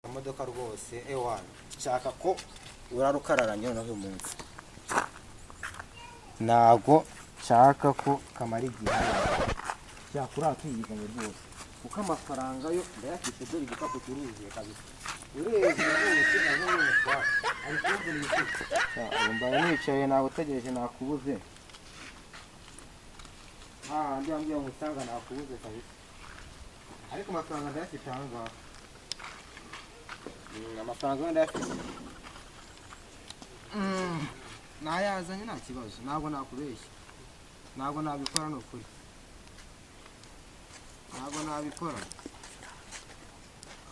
imodoka rwose ewana nshaka ko urarukararanye noneho uyu munsi ntago nshaka ko kamara igihe cyakura tuyizanye rwose kuko amafaranga yo ndayafite dore igikapu kiruzuye kabisa urebye rwose naho kwa ari kumvira iki mbaye nicaye nawe utegereje nakubuze ndi ambwiye ngo usanga nakubuze kabisa ariko amafaranga ndayafite aha ngaha amafaranga yo ndayafite nayazanye nta kibazo ntabwo nakubeshya ntabwo nabikora no kuri ntabwo nabikora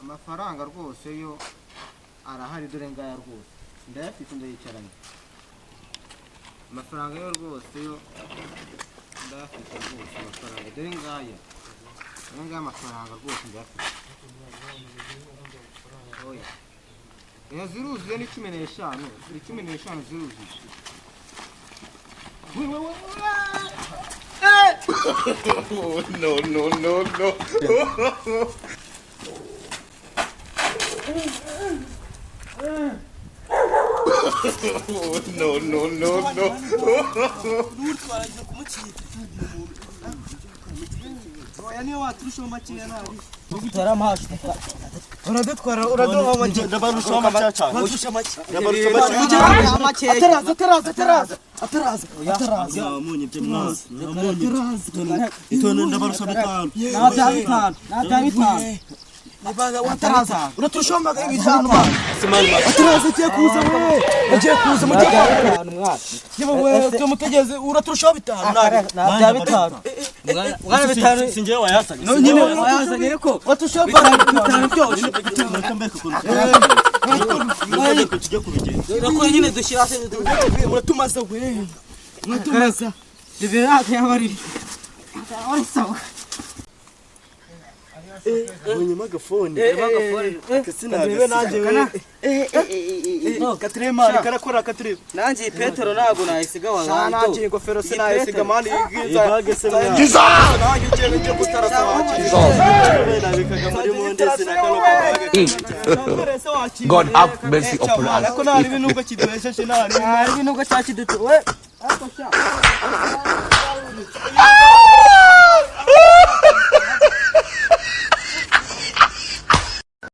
amafaranga rwose yo arahari dore ngaya rwose ndayafite ndayicaranye amafaranga yo rwose yo ndayafite rwose amafaranga dore ngaya amafaranga rwose ndayafite oya ziruzuye ni 15 ziruzuye no yani waturusha makiya nabi gutara mashi uradutwara uradoha makiya ndabarusha makiya cyane barusha makiya ataraza munye bye mwazi munye itone ndabarusha bitanu na Nibaga wataraza uraturusha maga ibitanu ataraza cye kuza we agiye kuza mu cyane mwana yewe tumutegeze uraturusha bitanu na bitanu mwana bitanu singiye wayasanye no nyine wayasanye ariko waturusha bitanu byose mutambeka ko tujye kubigenda rako nyine dushira se muratumaza we muratumaza bibera yabariri sawa Mwenye magafoni kasina niwe nanje no katrema karakora katrema nanje Petero nago nayisiga wanga nanje ingofero sinayisiga mani giza nanje cyo kutarasa God have mercy upon us. Ko nari binugo kidwesha shinari nari binugo cyakiduto we akosha